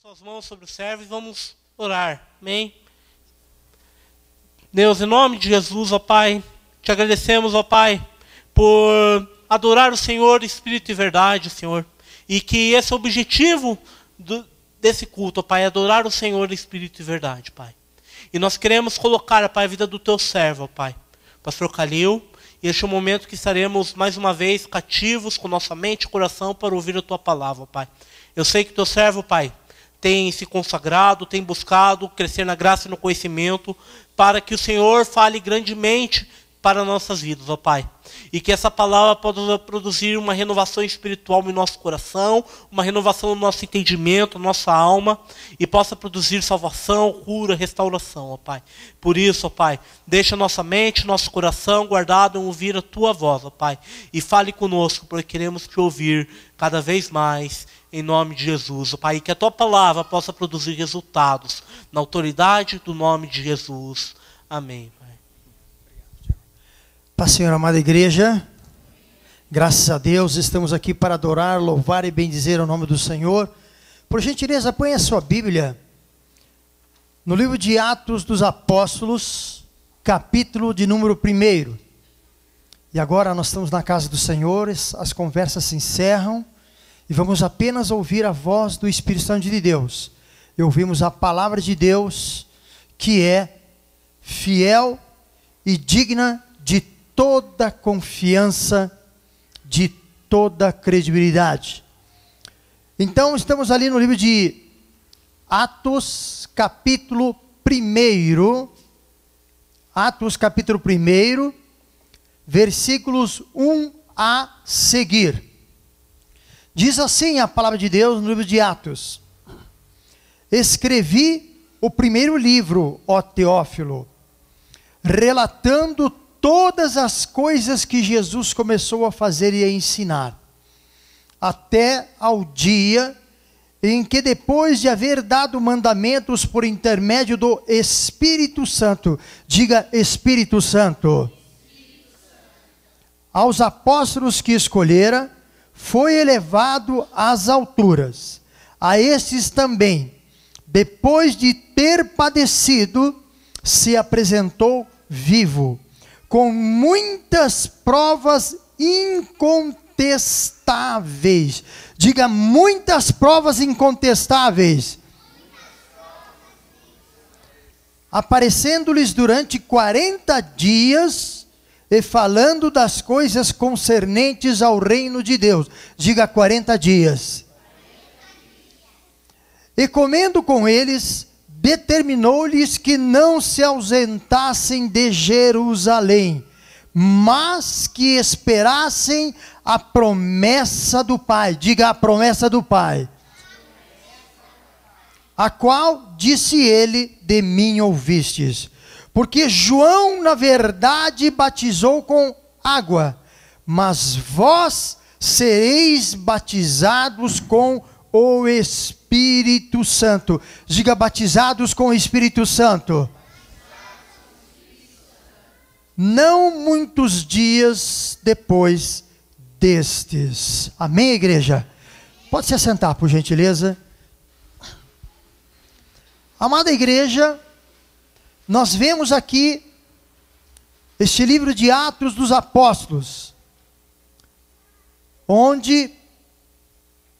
Suas mãos sobre o servo e vamos orar. Amém? Deus, em nome de Jesus, ó Pai, te agradecemos, ó Pai, por adorar o Senhor, Espírito e verdade, Senhor. E que esse é o objetivo desse culto, ó Pai, adorar o Senhor, Espírito e verdade, Pai. E nós queremos colocar, ó Pai, a vida do teu servo, ó Pai, Pastor Calil. E este é o momento que estaremos mais uma vez cativos com nossa mente e coração para ouvir a tua palavra, ó Pai. Eu sei que teu servo, Pai, tem se consagrado, tem buscado crescer na graça e no conhecimento, para que o Senhor fale grandemente para nossas vidas, ó Pai. E que essa palavra possa produzir uma renovação espiritual em nosso coração, uma renovação no nosso entendimento, nossa alma, e possa produzir salvação, cura, restauração, ó Pai. Por isso, ó Pai, deixa nossa mente, nosso coração guardado em ouvir a Tua voz, ó Pai. E fale conosco, porque queremos Te ouvir cada vez mais, em nome de Jesus, ó Pai. E que a Tua palavra possa produzir resultados, na autoridade do nome de Jesus. Amém. Paz, Senhor, amada igreja, graças a Deus, estamos aqui para adorar, louvar e bendizer o nome do Senhor. Por gentileza, põe a sua Bíblia no livro de Atos dos Apóstolos, capítulo de número 1. E agora nós estamos na casa do Senhor, as conversas se encerram e vamos apenas ouvir a voz do Espírito Santo de Deus. E ouvimos a palavra de Deus, que é fiel e digna de toda confiança, de toda credibilidade. Então estamos ali no livro de Atos, capítulo 1. Atos, capítulo 1, versículos 1 a seguir. Diz assim a palavra de Deus no livro de Atos: escrevi o primeiro livro, ó Teófilo, relatando todas as coisas que Jesus começou a fazer e a ensinar, até ao dia em que, depois de haver dado mandamentos por intermédio do Espírito Santo, diga Espírito Santo, aos apóstolos que escolhera, foi elevado às alturas. A estes também, depois de ter padecido, se apresentou vivo, com muitas provas incontestáveis. Diga, muitas provas incontestáveis. Aparecendo-lhes durante 40 dias e falando das coisas concernentes ao reino de Deus. Diga, 40 dias. E comendo com eles, determinou-lhes que não se ausentassem de Jerusalém, mas que esperassem a promessa do Pai. Diga, a promessa do Pai. A qual, disse ele, de mim ouvistes. Porque João, na verdade, batizou com água, mas vós sereis batizados com o Espírito Santo. Diga, batizados com o Espírito Santo. Não muitos dias depois destes. Amém, igreja? Pode se assentar, por gentileza. Amada igreja, nós vemos aqui este livro de Atos dos Apóstolos, onde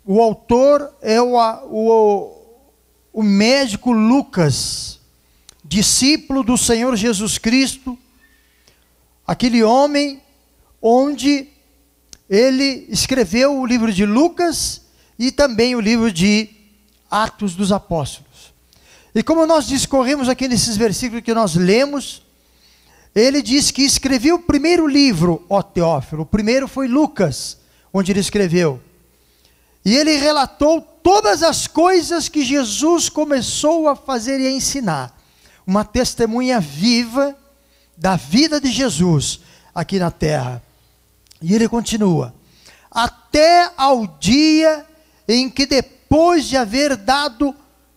o autor é o médico Lucas, discípulo do Senhor Jesus Cristo, aquele homem onde ele escreveu o livro de Lucas e também o livro de Atos dos Apóstolos. E como nós discorremos aqui nesses versículos que nós lemos, ele diz que escreveu o primeiro livro, ó Teófilo. O primeiro foi Lucas, onde ele escreveu. E ele relatou todas as coisas que Jesus começou a fazer e a ensinar. Uma testemunha viva da vida de Jesus aqui na terra. E ele continua: até ao dia em que, depois de haver dado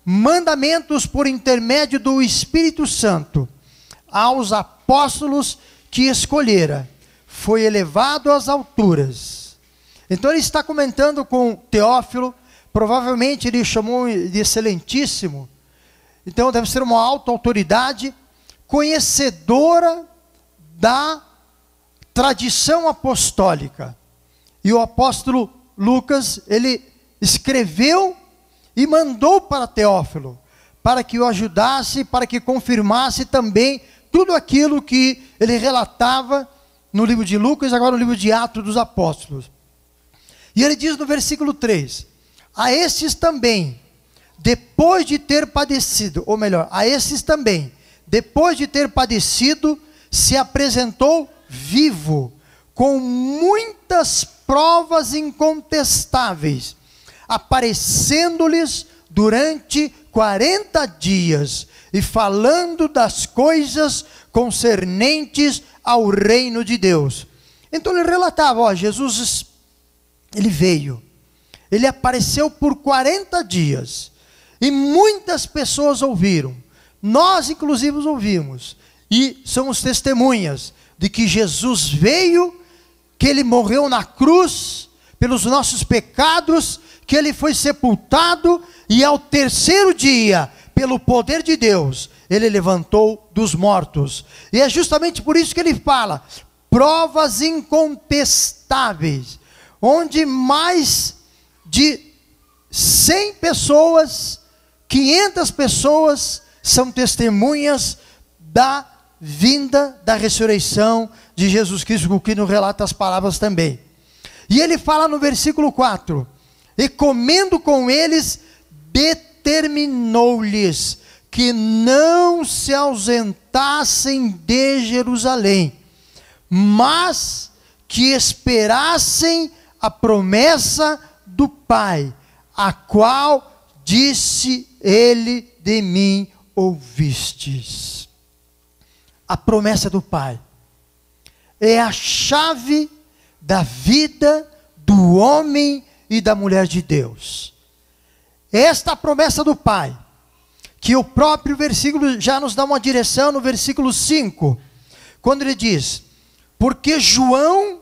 mandamentos por intermédio do Espírito Santo aos apóstolos que escolhera, foi elevado às alturas. Então ele está comentando com Teófilo provavelmente ele chamou de excelentíssimo. Então deve ser uma alta autoridade, conhecedora da tradição apostólica. E o apóstolo Lucas, ele escreveu e mandou para Teófilo, para que o ajudasse, para que confirmasse também tudo aquilo que ele relatava no livro de Lucas, agora no livro de Atos dos Apóstolos. E ele diz no versículo 3, a estes também, depois de ter padecido, ou melhor, a estes também, depois de ter padecido, se apresentou vivo, com muitas provas incontestáveis, aparecendo-lhes durante 40 dias, e falando das coisas concernentes ao reino de Deus. Então ele relatava, Jesus, ele veio, ele apareceu por 40 dias, e muitas pessoas ouviram, nós inclusive ouvimos, e somos testemunhas de que Jesus veio, que ele morreu na cruz, pelos nossos pecados, que ele foi sepultado, e ao terceiro dia, pelo poder de Deus, ele levantou dos mortos. E é justamente por isso que ele fala, provas incontestáveis, onde mais de 100 pessoas, 500 pessoas, são testemunhas da vinda, da ressurreição de Jesus Cristo, o que nos relata as palavras também. E ele fala no versículo 4, e comendo com eles, determinou-lhes que não se ausentassem de Jerusalém, mas que esperassem a promessa do Pai, a qual disse ele, de mim ouvistes. A promessa do Pai é a chave da vida do homem e da mulher de Deus. Esta promessa do Pai, que o próprio versículo já nos dá uma direção no versículo 5, quando ele diz, porque João,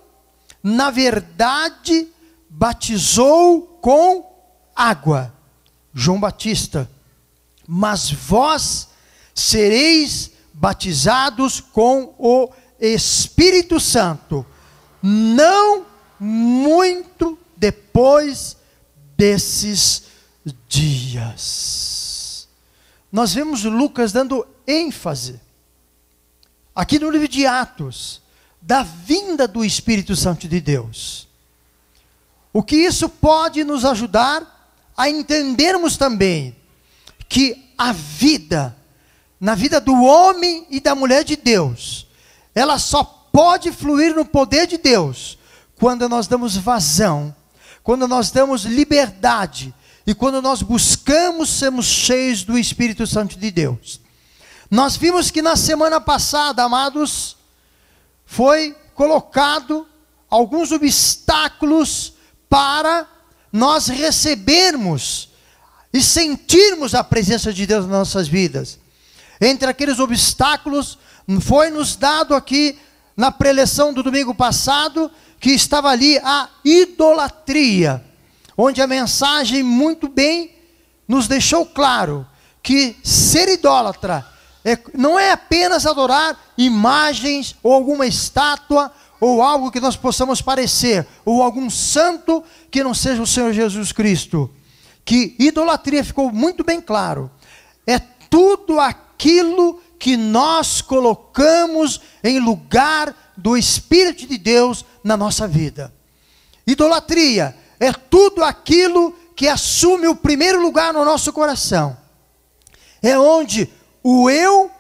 na verdade, batizou com água, João Batista, mas vós sereis batizados com o Espírito Santo, não muito depois desses dias. Nós vemos Lucas dando ênfase, aqui no livro de Atos, da vinda do Espírito Santo de Deus. O que isso pode nos ajudar a entendermos também, que a vida, na vida do homem e da mulher de Deus, ela só pode fluir no poder de Deus, quando nós damos vazão, quando nós damos liberdade, e quando nós buscamos sermos cheios do Espírito Santo de Deus. Nós vimos que na semana passada, amados, foi colocado alguns obstáculos para nós recebermos e sentirmos a presença de Deus nas nossas vidas. Entre aqueles obstáculos, foi nos dado aqui na preleção do domingo passado, que estava ali a idolatria, onde a mensagem muito bem nos deixou claro que ser idólatra não é apenas adorar imagens ou alguma estátua ou algo que nós possamos parecer, ou algum santo que não seja o Senhor Jesus Cristo. Que idolatria, ficou muito bem claro, é tudo aquilo que nós colocamos em lugar do Espírito de Deus na nossa vida. Idolatria é tudo aquilo que assume o primeiro lugar no nosso coração. É onde o eu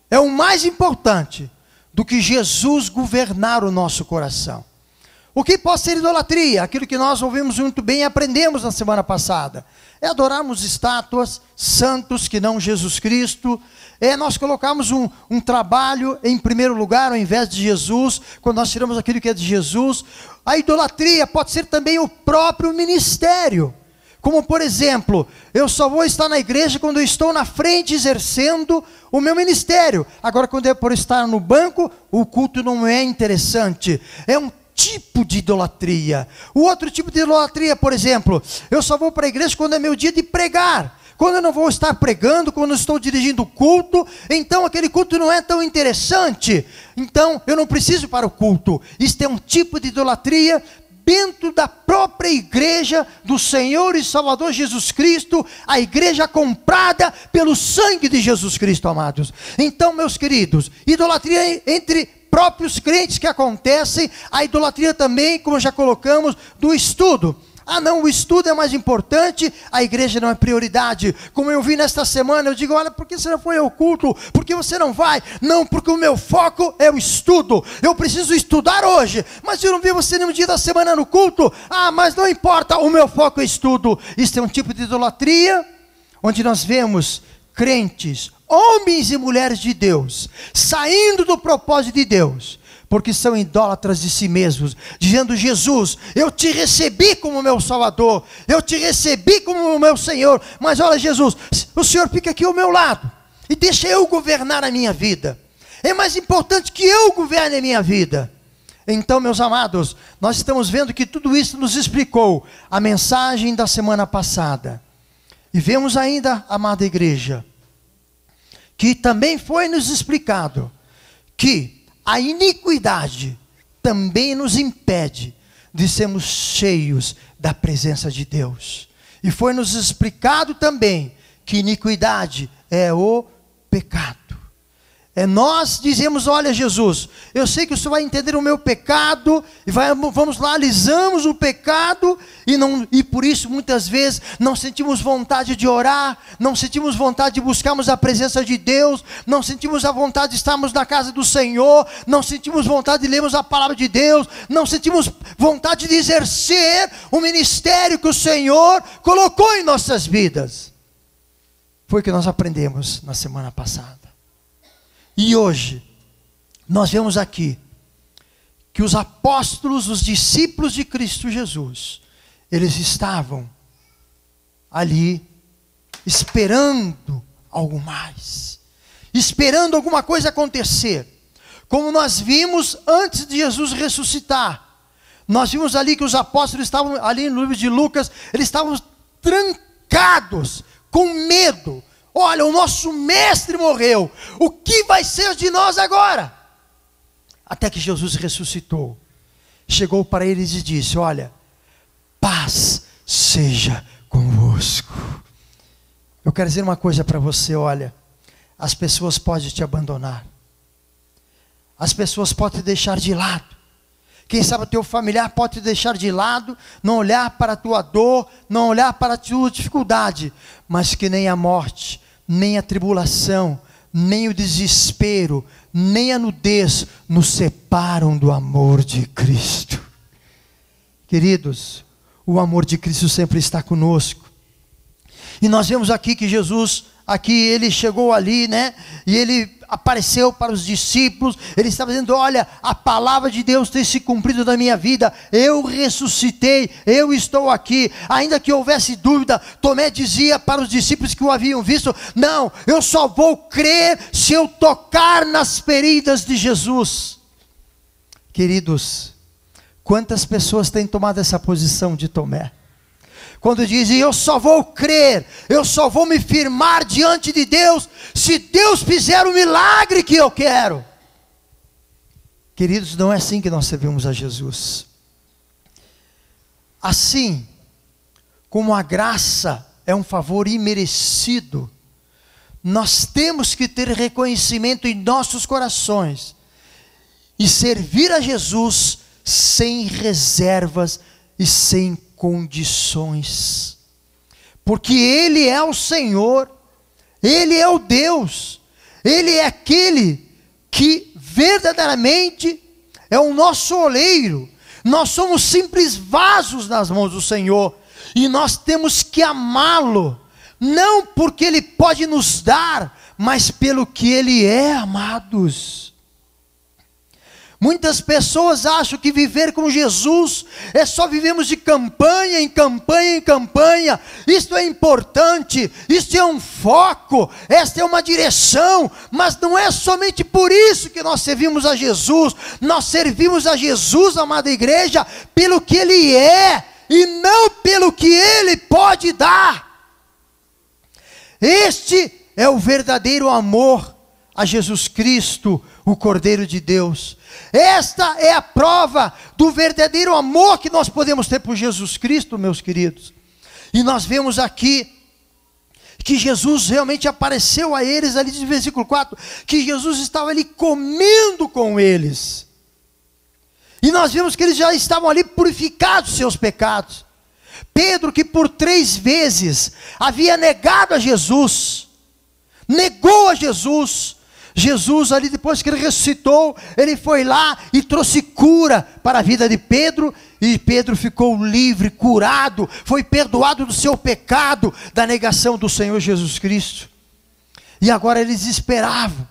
é o mais importante do que Jesus governar o nosso coração. O que pode ser idolatria? Aquilo que nós ouvimos muito bem e aprendemos na semana passada. É adorarmos estátuas, santos que não Jesus Cristo. É nós colocarmos um trabalho em primeiro lugar ao invés de Jesus, quando nós tiramos aquilo que é de Jesus. A idolatria pode ser também o próprio ministério. Como por exemplo, eu só vou estar na igreja quando eu estou na frente exercendo o meu ministério. Agora quando é por estar no banco, o culto não é interessante. É um tipo de idolatria. O outro tipo de idolatria, por exemplo, eu só vou para a igreja quando é meu dia de pregar. Quando eu não vou estar pregando, quando eu estou dirigindo o culto, então aquele culto não é tão interessante. Então eu não preciso ir para o culto. Isto é um tipo de idolatria dentro da própria igreja do Senhor e Salvador Jesus Cristo, a igreja comprada pelo sangue de Jesus Cristo, amados. Então, meus queridos, idolatria entre próprios crentes que acontecem, a idolatria também, como já colocamos, do estudo. Ah não, o estudo é mais importante, a igreja não é prioridade. Como eu vi nesta semana, eu digo, olha, por que você não foi ao culto? Por que você não vai? Não, porque o meu foco é o estudo. Eu preciso estudar hoje, mas eu não vi você nenhum dia da semana no culto. Ah, mas não importa, o meu foco é estudo. Isso é um tipo de idolatria, onde nós vemos crentes, homens e mulheres de Deus, saindo do propósito de Deus, porque são idólatras de si mesmos, dizendo, Jesus, eu te recebi como meu Salvador, eu te recebi como meu Senhor, mas olha Jesus, o Senhor fica aqui ao meu lado, e deixa eu governar a minha vida, é mais importante que eu governe a minha vida. Então, meus amados, nós estamos vendo que tudo isso nos explicou a mensagem da semana passada, e vemos ainda, amada igreja, que também foi nos explicado, que a iniquidade também nos impede de sermos cheios da presença de Deus. E foi nos explicado também que iniquidade é o pecado. Nós dizemos, olha Jesus, eu sei que o Senhor vai entender o meu pecado, e vamos lá, alisamos o pecado, e por isso muitas vezes não sentimos vontade de orar, não sentimos vontade de buscarmos a presença de Deus, não sentimos a vontade de estarmos na casa do Senhor, não sentimos vontade de lermos a palavra de Deus, não sentimos vontade de exercer o ministério que o Senhor colocou em nossas vidas. Foi o que nós aprendemos na semana passada. E hoje, nós vemos aqui, que os apóstolos, os discípulos de Cristo Jesus, eles estavam ali, esperando algo mais, esperando alguma coisa acontecer, como nós vimos antes de Jesus ressuscitar. Nós vimos ali que os apóstolos estavam ali no livro de Lucas, eles estavam trancados, com medo. Olha, o nosso mestre morreu, o que vai ser de nós agora? Até que Jesus ressuscitou, chegou para eles e disse, olha, paz seja convosco. Eu quero dizer uma coisa para você, olha, as pessoas podem te abandonar, as pessoas podem te deixar de lado, quem sabe o teu familiar pode te deixar de lado, não olhar para a tua dor, não olhar para a tua dificuldade, mas que nem a morte, nem a tribulação, nem o desespero, nem a nudez nos separam do amor de Cristo. Queridos, o amor de Cristo sempre está conosco. E nós vemos aqui que Jesus, aqui ele chegou ali, né? E ele apareceu para os discípulos, ele estava dizendo, olha, a palavra de Deus tem se cumprido na minha vida, eu ressuscitei, eu estou aqui, ainda que houvesse dúvida, Tomé dizia para os discípulos que o haviam visto, não, eu só vou crer se eu tocar nas feridas de Jesus. Queridos, quantas pessoas têm tomado essa posição de Tomé? Quando dizem, eu só vou crer, eu só vou me firmar diante de Deus, se Deus fizer o milagre que eu quero. Queridos, não é assim que nós servimos a Jesus. Assim, como a graça é um favor imerecido, nós temos que ter reconhecimento em nossos corações, e servir a Jesus sem reservas e sem condições, porque Ele é o Senhor, Ele é o Deus, Ele é aquele que verdadeiramente é o nosso oleiro, nós somos simples vasos nas mãos do Senhor, e nós temos que amá-lo, não porque Ele pode nos dar, mas pelo que Ele é, amados. Muitas pessoas acham que viver com Jesus é só vivemos de campanha em campanha em campanha. Isto é importante, isto é um foco, esta é uma direção, mas não é somente por isso que nós servimos a Jesus. Nós servimos a Jesus, amada igreja, pelo que Ele é e não pelo que Ele pode dar. Este é o verdadeiro amor a Jesus Cristo, o Cordeiro de Deus. Esta é a prova do verdadeiro amor que nós podemos ter por Jesus Cristo, meus queridos. E nós vemos aqui que Jesus realmente apareceu a eles, ali no versículo 4, que Jesus estava ali comendo com eles. E nós vemos que eles já estavam ali purificados dos seus pecados. Pedro, que por 3 vezes havia negado a Jesus, negou a Jesus. Jesus ali, depois que ele ressuscitou, ele foi lá e trouxe cura para a vida de Pedro, e Pedro ficou livre, curado, foi perdoado do seu pecado, da negação do Senhor Jesus Cristo. E agora eles esperavam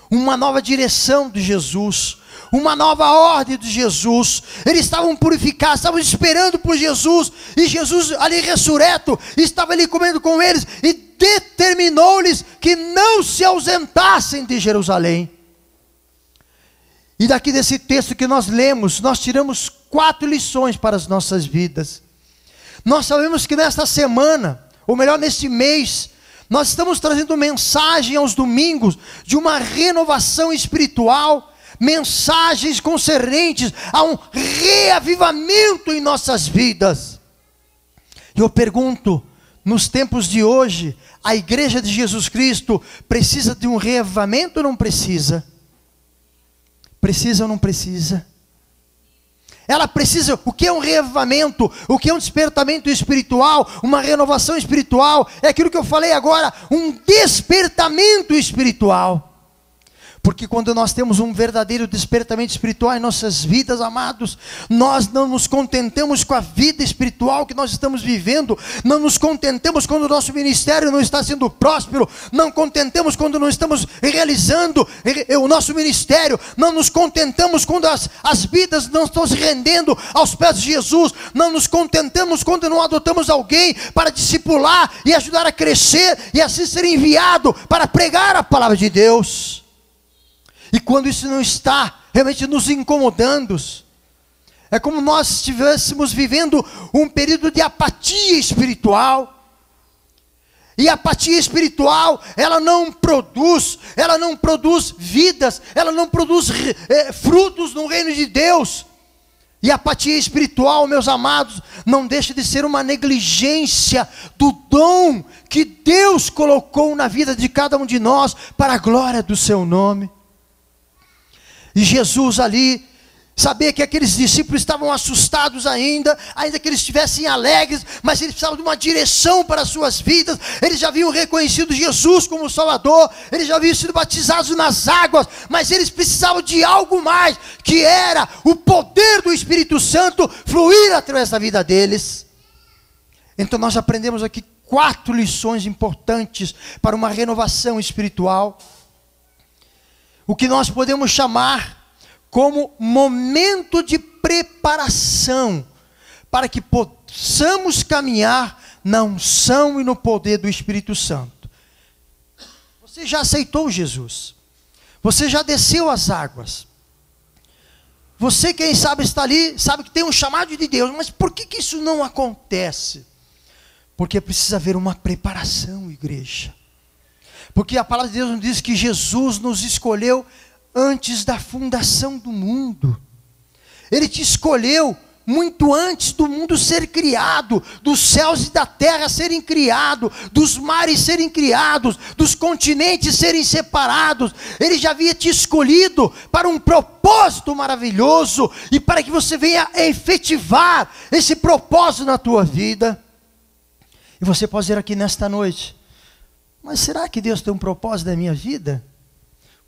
uma nova direção de Jesus, uma nova ordem de Jesus. Eles estavam purificados, estavam esperando por Jesus, e Jesus ali ressurreto, estava ali comendo com eles, e determinou-lhes que não se ausentassem de Jerusalém. E daqui desse texto que nós lemos, nós tiramos 4 lições para as nossas vidas. Nós sabemos que nesta semana, ou melhor, neste mês, nós estamos trazendo mensagem aos domingos de uma renovação espiritual, mensagens concernentes a um reavivamento em nossas vidas. E eu pergunto, nos tempos de hoje, a igreja de Jesus Cristo precisa de um reavivamento ou não precisa? Precisa ou não precisa? Ela precisa. O que é um reavivamento? O que é um despertamento espiritual? Uma renovação espiritual? É aquilo que eu falei agora, um despertamento espiritual. Porque quando nós temos um verdadeiro despertamento espiritual em nossas vidas, amados, nós não nos contentamos com a vida espiritual que nós estamos vivendo, não nos contentamos quando o nosso ministério não está sendo próspero, não contentamos quando não estamos realizando o nosso ministério, não nos contentamos quando as vidas não estão se rendendo aos pés de Jesus, não nos contentamos quando não adotamos alguém para discipular e ajudar a crescer e assim ser enviado para pregar a palavra de Deus. E quando isso não está realmente nos incomodando, é como nós estivéssemos vivendo um período de apatia espiritual. E a apatia espiritual, ela não produz vidas, ela não produz frutos no reino de Deus. E a apatia espiritual, meus amados, não deixa de ser uma negligência do dom que Deus colocou na vida de cada um de nós para a glória do seu nome. E Jesus ali, sabia que aqueles discípulos estavam assustados ainda que eles estivessem alegres, mas eles precisavam de uma direção para as suas vidas. Eles já haviam reconhecido Jesus como Salvador, eles já haviam sido batizados nas águas, mas eles precisavam de algo mais, que era o poder do Espírito Santo fluir através da vida deles. Então nós aprendemos aqui 4 lições importantes para uma renovação espiritual. O que nós podemos chamar como momento de preparação, para que possamos caminhar na unção e no poder do Espírito Santo. Você já aceitou Jesus, você já desceu as águas, você, quem sabe, está ali, sabe que tem um chamado de Deus, mas por que isso não acontece? Porque precisa haver uma preparação, igreja. Porque a palavra de Deus nos diz que Jesus nos escolheu antes da fundação do mundo. Ele te escolheu muito antes do mundo ser criado, dos céus e da terra serem criados, dos mares serem criados, dos continentes serem separados. Ele já havia te escolhido para um propósito maravilhoso e para que você venha efetivar esse propósito na tua vida. E você pode dizer aqui nesta noite: mas será que Deus tem um propósito na minha vida?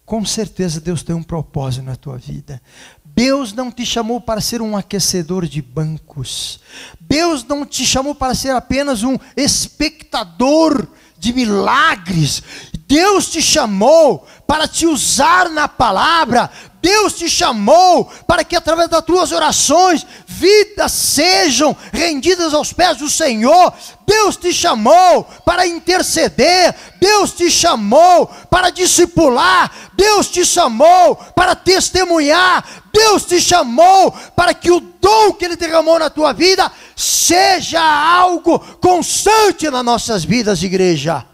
Com certeza Deus tem um propósito na tua vida. Deus não te chamou para ser um aquecedor de bancos. Deus não te chamou para ser apenas um espectador de milagres. Deus te chamou para te usar na palavra. Deus te chamou para que através das tuas orações, vidas sejam rendidas aos pés do Senhor. Deus te chamou para interceder. Deus te chamou para discipular. Deus te chamou para testemunhar. Deus te chamou para que o dom que Ele derramou na tua vida seja algo constante nas nossas vidas, igreja.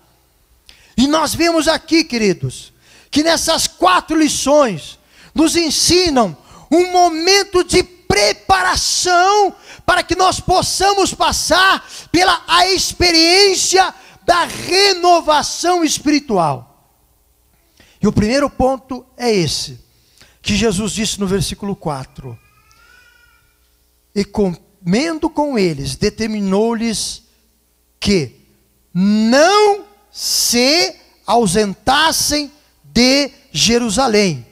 E nós vemos aqui, queridos, que nessas 4 lições nos ensinam um momento de preparação para que nós possamos passar pela a experiência da renovação espiritual. E o primeiro ponto é esse, que Jesus disse no versículo 4. E comendo com eles, determinou-lhes que não se ausentassem de Jerusalém,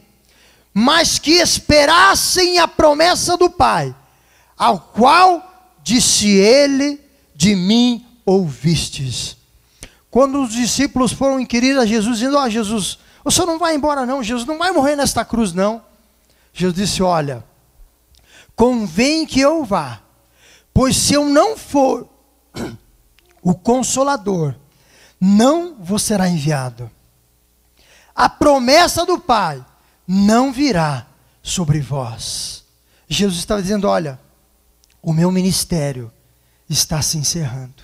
mas que esperassem a promessa do Pai, ao qual disse ele: de mim ouvistes. Quando os discípulos foram inquirir a Jesus, dizendo: ó, Jesus, o Senhor não vai embora não, Jesus não vai morrer nesta cruz não. Jesus disse: olha, convém que eu vá, pois se eu não for, o Consolador não vos será enviado. A promessa do Pai não virá sobre vós. Jesus estava dizendo: olha, o meu ministério está se encerrando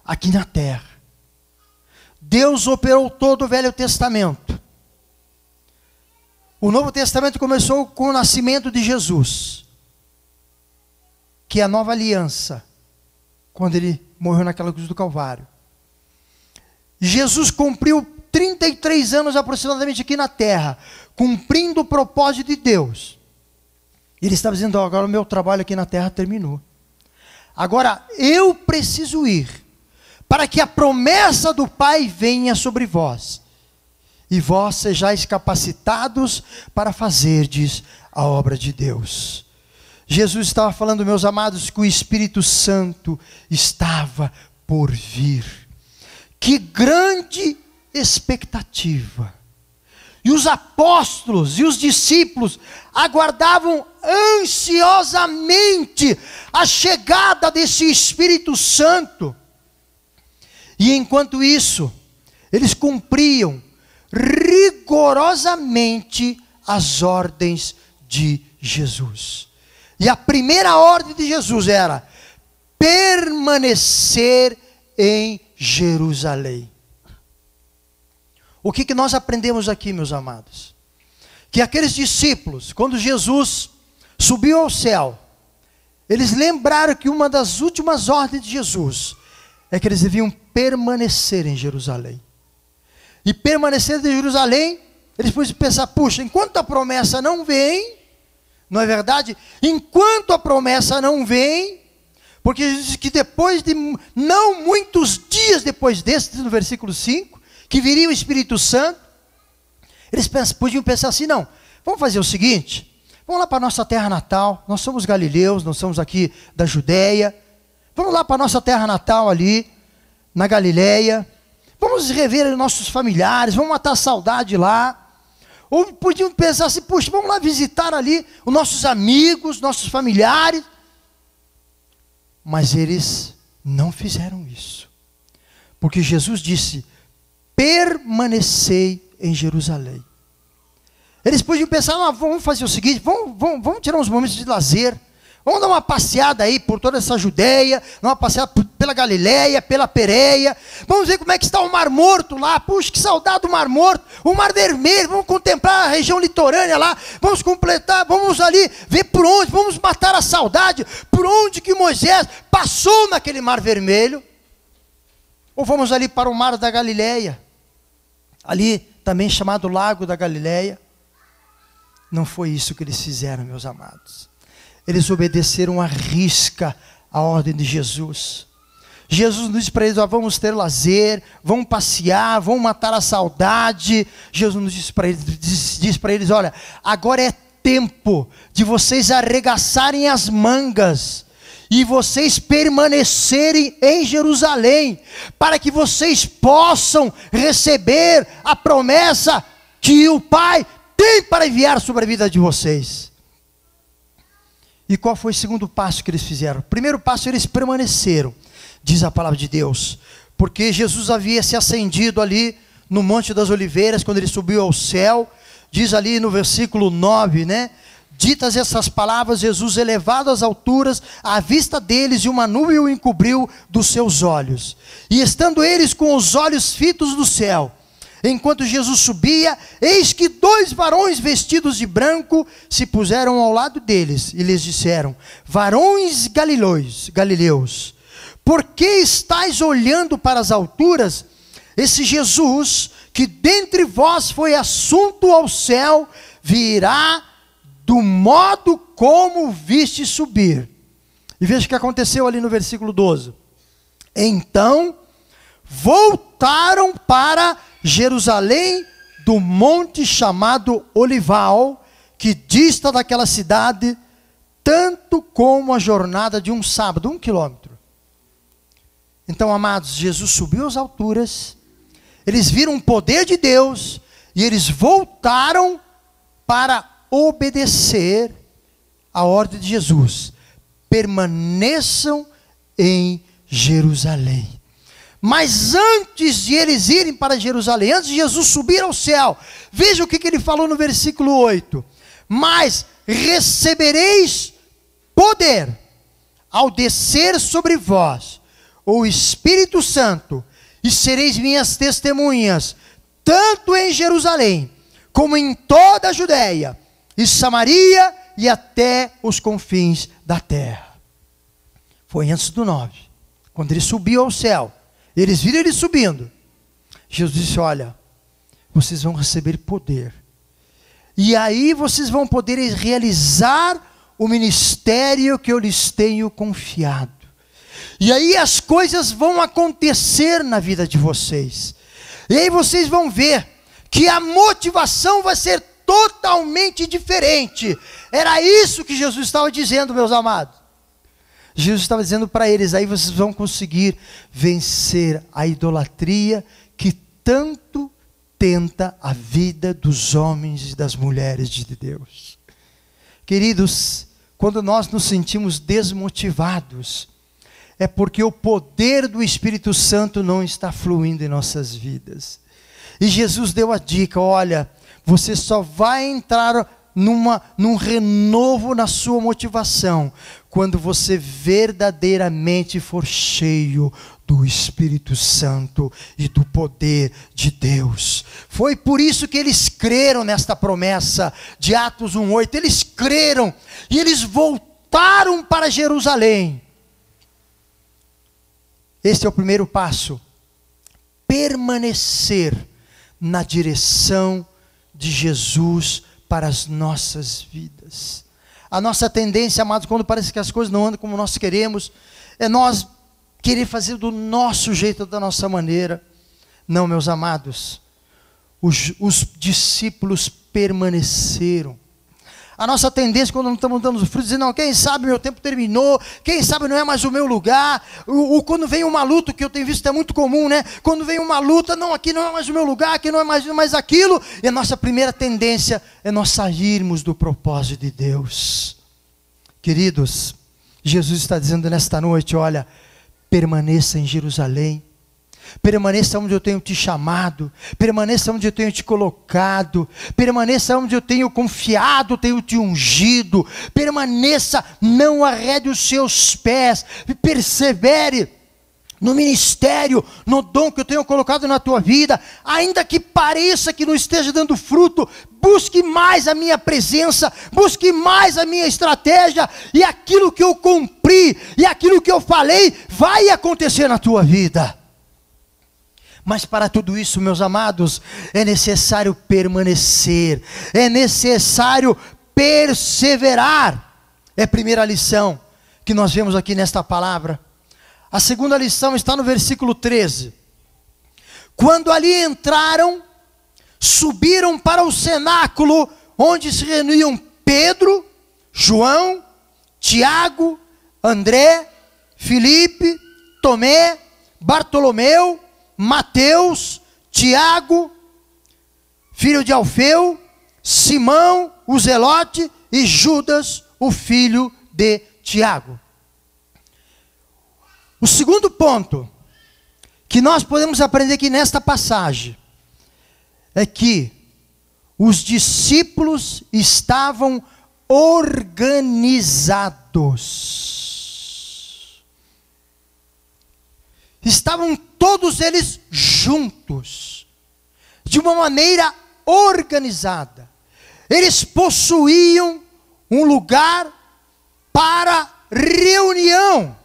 aqui na terra. Deus operou todo o Velho Testamento. O Novo Testamento começou com o nascimento de Jesus, que é a nova aliança, quando Ele morreu naquela cruz do Calvário. Jesus cumpriu 33 anos aproximadamente aqui na terra, cumprindo o propósito de Deus. Ele estava dizendo: oh, agora o meu trabalho aqui na terra terminou. Agora eu preciso ir, para que a promessa do Pai venha sobre vós, e vós sejais capacitados para fazerdes a obra de Deus. Jesus estava falando, meus amados, que o Espírito Santo estava por vir. Que grande expectativa! E os apóstolos e os discípulos aguardavam ansiosamente a chegada desse Espírito Santo. E enquanto isso, eles cumpriam rigorosamente as ordens de Jesus. E a primeira ordem de Jesus era permanecer em Jerusalém. O que nós aprendemos aqui, meus amados? Que aqueles discípulos, quando Jesus subiu ao céu, eles lembraram que uma das últimas ordens de Jesus é que eles deviam permanecer em Jerusalém. E permanecer em Jerusalém, eles podiam pensar: puxa, enquanto a promessa não vem, não é verdade? Enquanto a promessa não vem, porque Jesus diz que depois de, não muitos dias depois desse, no versículo 5, que viria o Espírito Santo, eles podiam pensar assim: não, vamos fazer o seguinte, vamos lá para a nossa terra natal, nós somos galileus, nós somos aqui da Judéia, vamos lá para a nossa terra natal ali, na Galileia, vamos rever os nossos familiares, vamos matar a saudade lá. Ou podiam pensar assim: puxa, vamos lá visitar ali os nossos amigos, nossos familiares. Mas eles não fizeram isso, porque Jesus disse: permanecei em Jerusalém. Eles podiam pensar: não, vamos fazer o seguinte, vamos tirar uns momentos de lazer, vamos dar uma passeada aí por toda essa Judéia, dar uma passeada pela Galileia, pela Pérea, vamos ver como é que está o Mar Morto lá. Puxa, que saudade do Mar Morto, o Mar Vermelho, vamos contemplar a região litorânea lá, vamos completar, vamos ali ver por onde, vamos matar a saudade, por onde que Moisés passou naquele Mar Vermelho. Ou vamos ali para o Mar da Galileia, ali também chamado Lago da Galileia. Não foi isso que eles fizeram, meus amados. Eles obedeceram à risca a ordem de Jesus. Jesus nos disse para eles: ó, vamos ter lazer, vamos passear, vamos matar a saudade. Jesus nos disse para eles: olha, agora é tempo de vocês arregaçarem as mangas e vocês permanecerem em Jerusalém, para que vocês possam receber a promessa que o Pai tem para enviar sobre a vida de vocês. E qual foi o segundo passo que eles fizeram? O primeiro passo, eles permaneceram, diz a palavra de Deus, porque Jesus havia se ascendido ali no Monte das Oliveiras, quando ele subiu ao céu. Diz ali no versículo 9, né? Ditas essas palavras, Jesus, elevado às alturas, à vista deles, e uma nuvem o encobriu dos seus olhos. E estando eles com os olhos fitos no céu, enquanto Jesus subia, eis que 2 varões vestidos de branco se puseram ao lado deles, e lhes disseram: varões galileus, por que estáis olhando para as alturas? Esse Jesus, que dentre vós foi assunto ao céu, virá do modo como viste subir. E veja o que aconteceu ali no versículo 12. Então voltaram para Jerusalém do monte chamado Olival, que dista daquela cidade tanto como a jornada de um sábado, 1 quilômetro. Então, amados, Jesus subiu às alturas, eles viram o poder de Deus, e eles voltaram para obedecer a ordem de Jesus: permaneçam em Jerusalém. Mas antes de eles irem para Jerusalém, antes de Jesus subir ao céu, veja o que ele falou no versículo 8: mas recebereis poder ao descer sobre vós o Espírito Santo, e sereis minhas testemunhas, tanto em Jerusalém, como em toda a Judéia e Samaria, e até os confins da terra. Foi antes do 9, quando ele subiu ao céu. Eles viram ele subindo. Jesus disse: olha, vocês vão receber poder, e aí vocês vão poder realizar o ministério que eu lhes tenho confiado. E aí as coisas vão acontecer na vida de vocês. E aí vocês vão ver que a motivação vai ser totalmente diferente. Era isso que Jesus estava dizendo, meus amados. Jesus estava dizendo para eles: aí vocês vão conseguir vencer a idolatria que tanto tenta a vida dos homens e das mulheres de Deus. Queridos, quando nós nos sentimos desmotivados, é porque o poder do Espírito Santo não está fluindo em nossas vidas. E Jesus deu a dica: olha, você só vai entrar num renovo na sua motivação quando você verdadeiramente for cheio do Espírito Santo e do poder de Deus. Foi por isso que eles creram nesta promessa de Atos 1:8. Eles creram e eles voltaram para Jerusalém. Esse é o primeiro passo: permanecer na direção de Jesus para as nossas vidas. A nossa tendência, amados, quando parece que as coisas não andam como nós queremos, é nós querer fazer do nosso jeito, da nossa maneira. Não, meus amados, os discípulos permaneceram. A nossa tendência, quando não estamos dando os frutos, é dizer: não, quem sabe meu tempo terminou, quem sabe não é mais o meu lugar. Quando vem uma luta, que eu tenho visto é muito comum, né? Quando vem uma luta: não, aqui não é mais o meu lugar, aqui não é mais aquilo. E a nossa primeira tendência é nós sairmos do propósito de Deus. Queridos, Jesus está dizendo nesta noite: olha, permaneça em Jerusalém. Permaneça onde eu tenho te chamado, permaneça onde eu tenho te colocado, permaneça onde eu tenho confiado, tenho te ungido, permaneça, não arrede os seus pés, persevere no ministério, no dom que eu tenho colocado na tua vida. Ainda que pareça que não esteja dando fruto, busque mais a minha presença, busque mais a minha estratégia, e aquilo que eu cumpri, e aquilo que eu falei, vai acontecer na tua vida. Mas para tudo isso, meus amados, é necessário permanecer, é necessário perseverar. É a primeira lição que nós vemos aqui nesta palavra. A segunda lição está no versículo 13. Quando ali entraram, subiram para o cenáculo, onde se reuniam Pedro, João, Tiago, André, Filipe, Tomé, Bartolomeu, Mateus, Tiago, filho de Alfeu, Simão, o Zelote, e Judas, o filho de Tiago. O segundo ponto que nós podemos aprender aqui nesta passagem é que os discípulos estavam organizados. Estavam todos eles juntos, de uma maneira organizada. Eles possuíam um lugar para reunião.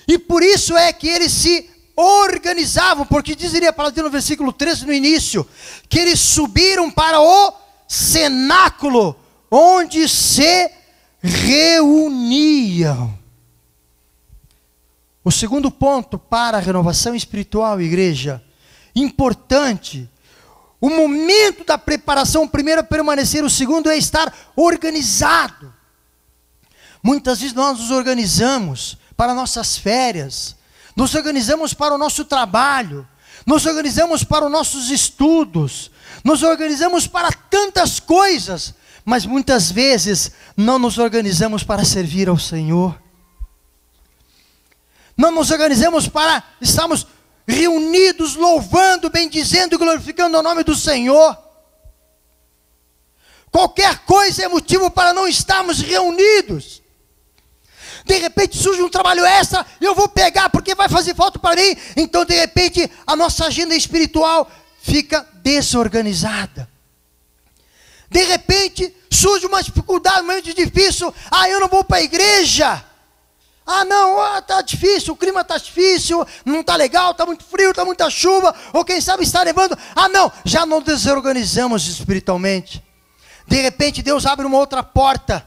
E por isso é que eles se organizavam, porque dizeria a palavra no versículo 13 no início, que eles subiram para o cenáculo, onde se reuniam. O segundo ponto para a renovação espiritual, igreja, importante, o momento da preparação, o primeiro é permanecer, o segundo é estar organizado. Muitas vezes nós nos organizamos para nossas férias, nos organizamos para o nosso trabalho, nos organizamos para os nossos estudos, nos organizamos para tantas coisas, mas muitas vezes não nos organizamos para servir ao Senhor. Não nos organizamos para estarmos reunidos, louvando, bendizendo e glorificando o nome do Senhor. Qualquer coisa é motivo para não estarmos reunidos. De repente surge um trabalho extra, eu vou pegar porque vai fazer falta para mim. Então de repente a nossa agenda espiritual fica desorganizada. De repente surge uma dificuldade, um momento difícil. Eu não vou para a igreja. Não, está difícil, o clima está difícil, não está legal, está muito frio, está muita chuva, ou quem sabe está nevando. Não, já não desorganizamos espiritualmente. De repente Deus abre uma outra porta,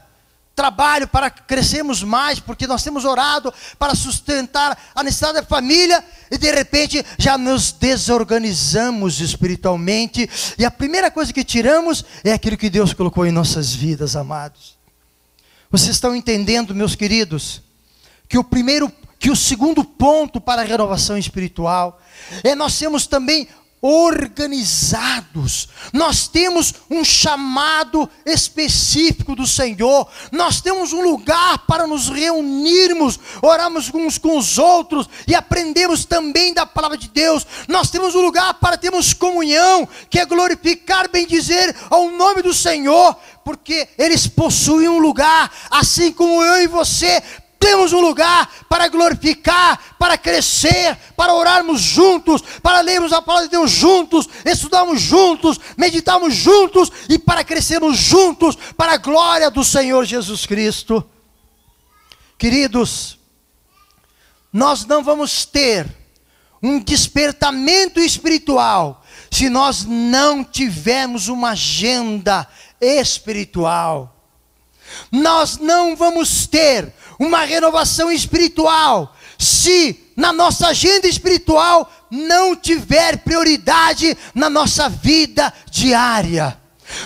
trabalho para crescermos mais, porque nós temos orado para sustentar a necessidade da família, e de repente já nos desorganizamos espiritualmente, e a primeira coisa que tiramos é aquilo que Deus colocou em nossas vidas, amados. Vocês estão entendendo, meus queridos, que o segundo ponto para a renovação espiritual é nós sermos também organizados. Nós temos um chamado específico do Senhor, nós temos um lugar para nos reunirmos, orarmos uns com os outros e aprendemos também da palavra de Deus. Nós temos um lugar para termos comunhão, que é glorificar, bendizer ao nome do Senhor, porque eles possuem um lugar, assim como eu e você temos um lugar para glorificar, para crescer, para orarmos juntos, para lermos a palavra de Deus juntos, estudarmos juntos, meditarmos juntos e para crescermos juntos para a glória do Senhor Jesus Cristo. Queridos, nós não vamos ter um despertamento espiritual se nós não tivermos uma agenda espiritual. Nós não vamos ter uma renovação espiritual se na nossa agenda espiritual não tiver prioridade na nossa vida diária.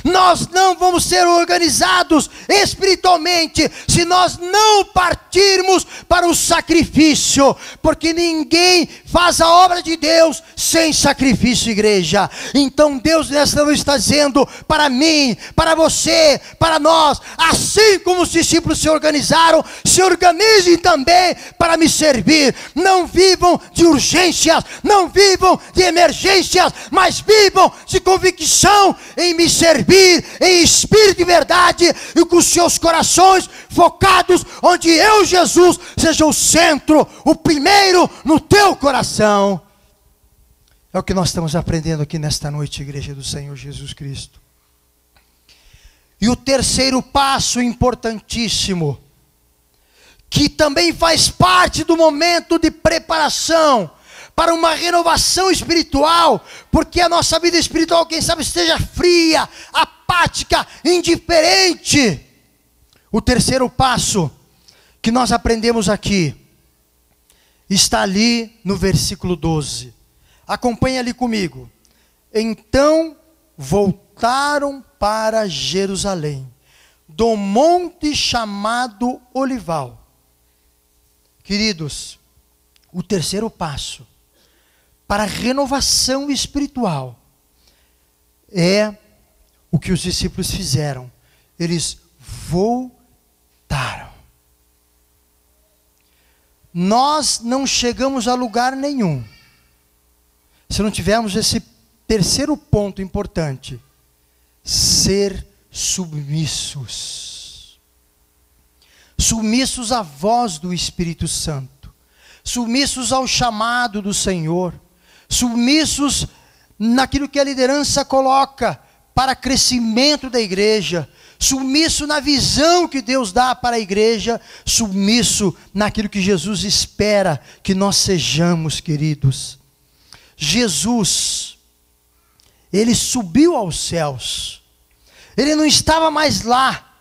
Nós não vamos ser organizados espiritualmente se nós não partirmos para o sacrifício, porque ninguém faz a obra de Deus sem sacrifício, igreja. Então Deus nessa noite está dizendo para mim, para você, para nós, assim como os discípulos se organizaram, se organizem também para me servir. Não vivam de urgências, não vivam de emergências, mas vivam de convicção em me servir em espírito e verdade, e com os seus corações focados onde eu, Jesus, seja o centro, o primeiro no teu coração. É o que nós estamos aprendendo aqui nesta noite, igreja do Senhor Jesus Cristo. E o terceiro passo importantíssimo, que também faz parte do momento de preparação para uma renovação espiritual, porque a nossa vida espiritual, quem sabe, esteja fria, apática, indiferente. O terceiro passo que nós aprendemos aqui está ali no versículo 12. Acompanhe ali comigo. Então voltaram para Jerusalém, do monte chamado Olival. Queridos, o terceiro passo para a renovação espiritual é o que os discípulos fizeram? Eles voltaram. Nós não chegamos a lugar nenhum se não tivermos esse terceiro ponto importante: ser submissos. Submissos à voz do Espírito Santo, submissos ao chamado do Senhor, submissos naquilo que a liderança coloca para crescimento da igreja, submisso na visão que Deus dá para a igreja, submisso naquilo que Jesus espera que nós sejamos, queridos. Jesus, ele subiu aos céus, ele não estava mais lá,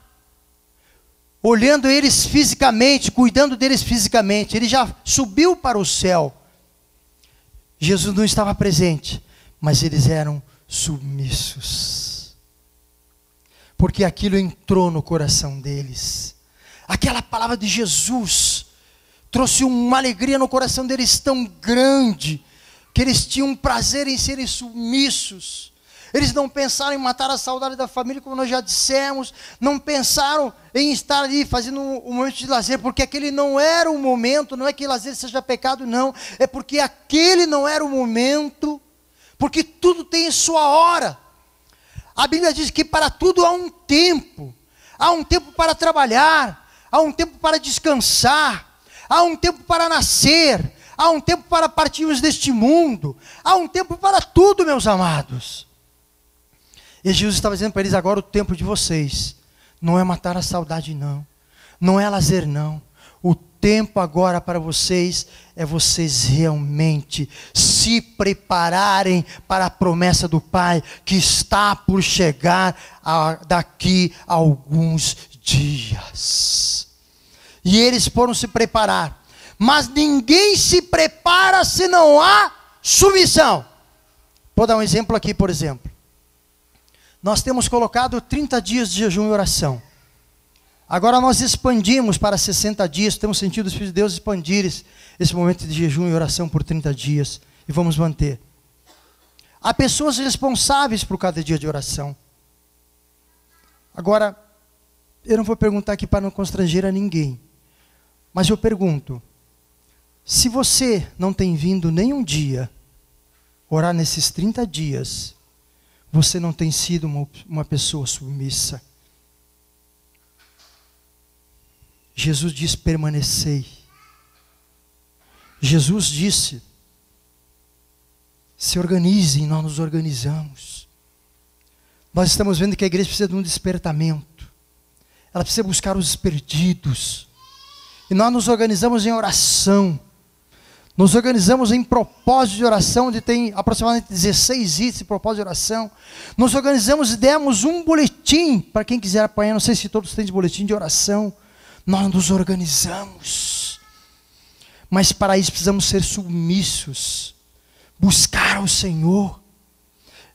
olhando eles fisicamente, cuidando deles fisicamente, ele já subiu para o céu. Jesus não estava presente, mas eles eram submissos, porque aquilo entrou no coração deles. Aquela palavra de Jesus trouxe uma alegria no coração deles tão grande, que eles tinham prazer em serem submissos. Eles não pensaram em matar a saudade da família, como nós já dissemos, não pensaram em estar ali fazendo um momento de lazer, porque aquele não era o momento. Não é que lazer seja pecado, não, é porque aquele não era o momento, porque tudo tem sua hora. A Bíblia diz que para tudo há um tempo para trabalhar, há um tempo para descansar, há um tempo para nascer, há um tempo para partirmos deste mundo, há um tempo para tudo, meus amados. E Jesus estava dizendo para eles: agora o tempo de vocês não é matar a saudade, não, não é lazer, não. O tempo agora para vocês é vocês realmente se prepararem para a promessa do Pai, que está por chegar daqui a alguns dias. E eles foram se preparar, mas ninguém se prepara se não há submissão. Vou dar um exemplo aqui, por exemplo. Nós temos colocado 30 dias de jejum e oração. Agora nós expandimos para 60 dias, temos sentido os filhos de Deus expandir esse momento de jejum e oração por 30 dias, e vamos manter. Há pessoas responsáveis por cada dia de oração. Agora, eu não vou perguntar aqui para não constranger a ninguém, mas eu pergunto: se você não tem vindo nenhum dia orar nesses 30 dias, você não tem sido uma pessoa submissa. Jesus diz: permanecei. Jesus disse: se organizem, nós nos organizamos. Nós estamos vendo que a igreja precisa de um despertamento. Ela precisa buscar os perdidos. E nós nos organizamos em oração. Nos organizamos em propósito de oração, onde tem aproximadamente 16 itens de propósito de oração. Nos organizamos e demos um boletim, para quem quiser apanhar, não sei se todos têm de boletim de oração. Nós nos organizamos. Mas para isso precisamos ser submissos. Buscar ao Senhor.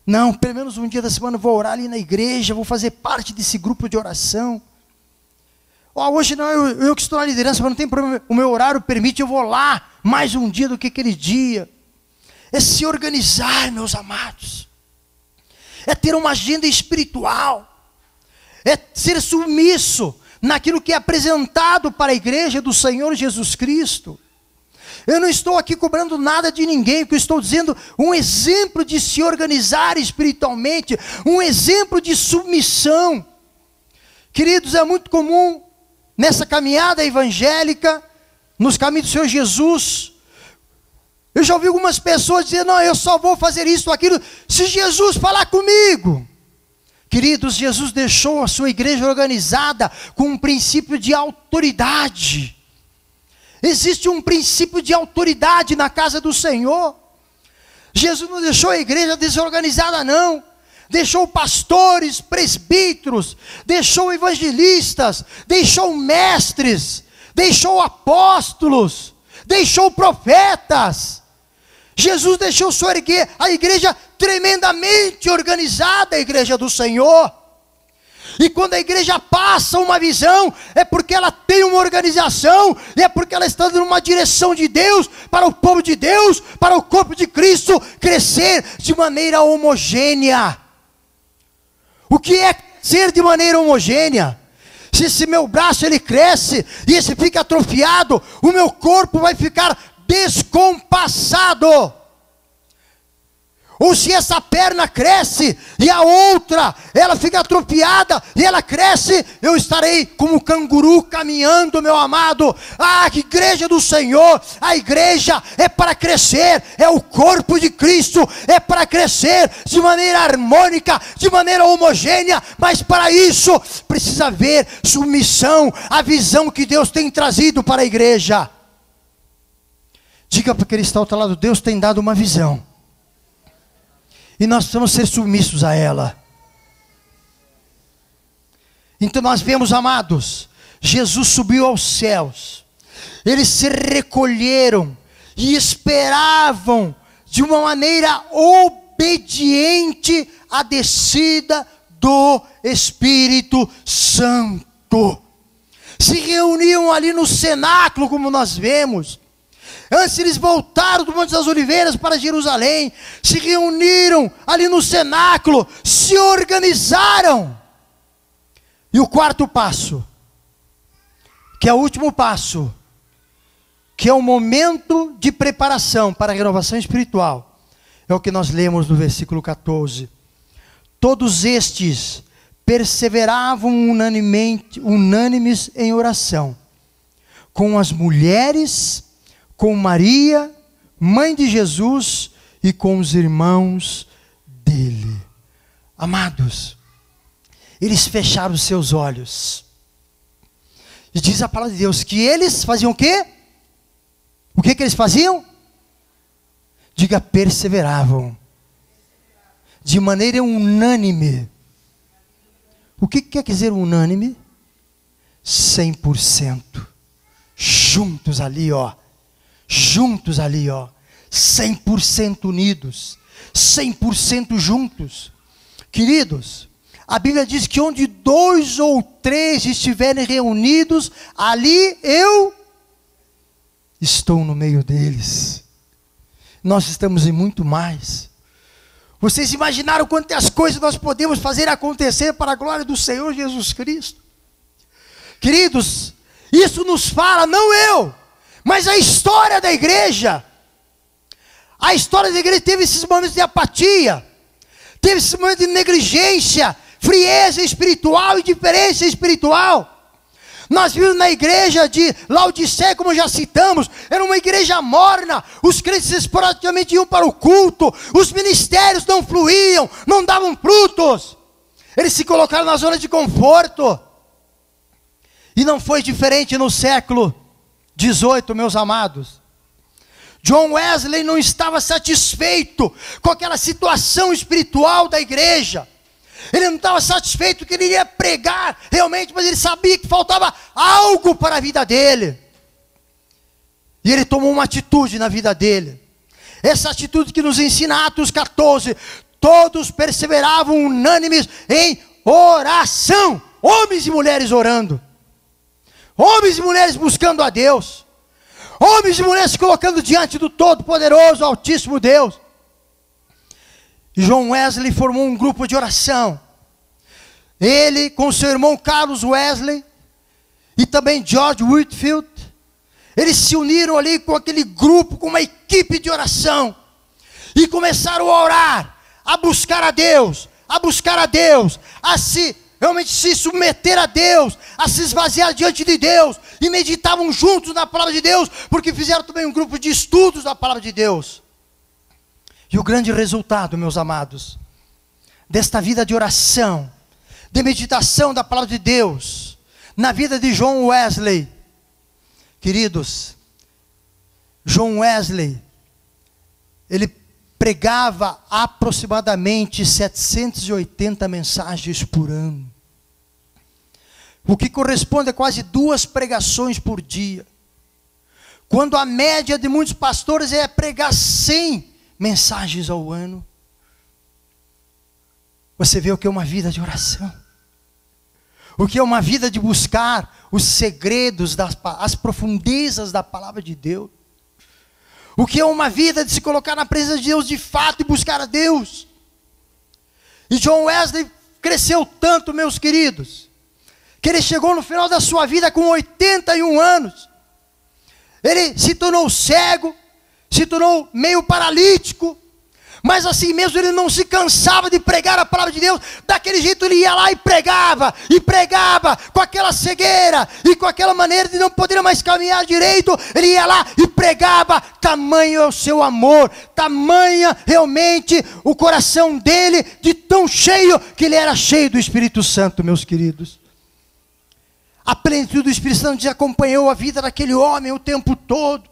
Não, pelo menos um dia da semana eu vou orar ali na igreja, vou fazer parte desse grupo de oração. Hoje não, eu que estou na liderança, mas não tem problema, o meu horário permite, eu vou lá mais um dia do que aquele dia. É se organizar, meus amados. É ter uma agenda espiritual. É ser submisso naquilo que é apresentado para a igreja do Senhor Jesus Cristo. Eu não estou aqui cobrando nada de ninguém, porque eu estou dizendo um exemplo de se organizar espiritualmente, um exemplo de submissão. Queridos, é muito comum nessa caminhada evangélica, nos caminhos do Senhor Jesus, eu já ouvi algumas pessoas dizer: não, eu só vou fazer isso ou aquilo se Jesus falar comigo. Queridos, Jesus deixou a sua igreja organizada com um princípio de autoridade. Existe um princípio de autoridade na casa do Senhor. Jesus não deixou a igreja desorganizada, não. Deixou pastores, presbíteros, deixou evangelistas, deixou mestres, deixou apóstolos, deixou profetas. Jesus deixou a igreja tremendamente organizada, a igreja do Senhor. E quando a igreja passa uma visão, é porque ela tem uma organização, e é porque ela está dando uma direção de Deus, para o povo de Deus, para o corpo de Cristo, crescer de maneira homogênea. O que é ser de maneira homogênea? Se esse meu braço ele cresce e esse fica atrofiado, o meu corpo vai ficar descompassado. Ou se essa perna cresce e a outra, ela fica atrofiada e ela cresce, eu estarei como um canguru caminhando, meu amado. Ah, que igreja do Senhor! A igreja é para crescer, é o corpo de Cristo, é para crescer de maneira harmônica, de maneira homogênea, mas para isso precisa haver submissão à visão que Deus tem trazido para a igreja. Diga para aquele que está ao outro lado, Deus tem dado uma visão. E nós precisamos ser submissos a ela. Então nós vemos, amados, Jesus subiu aos céus. Eles se recolheram e esperavam de uma maneira obediente a descida do Espírito Santo. Se reuniam ali no cenáculo, como nós vemos. Antes eles voltaram do Monte das Oliveiras para Jerusalém, se reuniram ali no cenáculo, se organizaram. E o quarto passo, que é o último passo, que é o momento de preparação para a renovação espiritual, é o que nós lemos no versículo 14. Todos estes perseveravam unânimes em oração, com as mulheres, com Maria, mãe de Jesus, e com os irmãos dele. Amados, eles fecharam os seus olhos. E diz a palavra de Deus que eles faziam o quê? O que eles faziam? Diga, perseveravam. De maneira unânime. O que quer dizer unânime? 100%. Juntos ali, ó. Juntos ali, ó, 100% unidos, 100% juntos. Queridos, a Bíblia diz que onde 2 ou 3 estiverem reunidos, ali eu estou no meio deles. Nós estamos em muito mais. Vocês imaginaram quantas coisas nós podemos fazer acontecer para a glória do Senhor Jesus Cristo? Queridos, isso nos fala, não eu, mas a história da igreja. A história da igreja teve esses momentos de apatia, teve esses momentos de negligência, frieza espiritual, indiferença espiritual. Nós vimos na igreja de Laodiceia, como já citamos, era uma igreja morna, os crentes esporadicamente iam para o culto, os ministérios não fluíam, não davam frutos, eles se colocaram na zona de conforto. E não foi diferente no século 18, meus amados. John Wesley não estava satisfeito com aquela situação espiritual da igreja. Ele não estava satisfeito que ele iria pregar realmente, mas ele sabia que faltava algo para a vida dele. E ele tomou uma atitude na vida dele. Essa atitude que nos ensina Atos 14. Todos perseveravam unânimes em oração. Homens e mulheres orando. Homens e mulheres buscando a Deus. Homens e mulheres se colocando diante do Todo-Poderoso, Altíssimo Deus. John Wesley formou um grupo de oração. Ele com seu irmão Carlos Wesley e também George Whitefield, eles se uniram ali com aquele grupo, com uma equipe de oração, e começaram a orar, a buscar a Deus, a se realmente se submeter a Deus, a se esvaziar diante de Deus, e meditavam juntos na palavra de Deus, porque fizeram também um grupo de estudos da palavra de Deus. E o grande resultado, meus amados, desta vida de oração, de meditação da palavra de Deus, na vida de John Wesley, queridos, John Wesley, ele pregava aproximadamente 780 mensagens por ano, o que corresponde a quase 2 pregações por dia, quando a média de muitos pastores é pregar 100 mensagens ao ano. Você vê o que é uma vida de oração, o que é uma vida de buscar os segredos, as profundezas da palavra de Deus, o que é uma vida de se colocar na presença de Deus de fato e buscar a Deus. E John Wesley cresceu tanto, meus queridos, que ele chegou no final da sua vida com 81 anos. Ele se tornou cego, se tornou meio paralítico, mas assim mesmo ele não se cansava de pregar a palavra de Deus. Daquele jeito ele ia lá e pregava, com aquela cegueira, e com aquela maneira de não poder mais caminhar direito, ele ia lá e pregava. Tamanho é o seu amor, tamanha realmente o coração dele, de tão cheio, que ele era cheio do Espírito Santo, meus queridos. A plenitude do Espírito Santo acompanhou a vida daquele homem o tempo todo.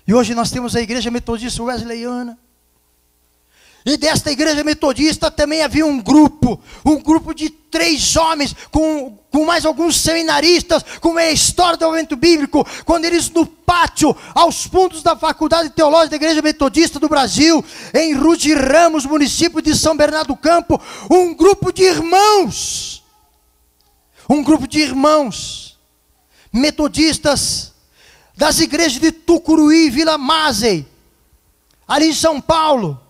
E hoje nós temos a igreja metodista wesleyana. E desta igreja metodista também havia um grupo de 3 homens, com mais alguns seminaristas, como é a história do evento bíblico, quando eles no pátio, aos fundos da Faculdade Teológica da Igreja Metodista do Brasil, em Rude Ramos, município de São Bernardo do Campo, um grupo de irmãos metodistas, das igrejas de Tucuruí e Vila Mazei, ali em São Paulo,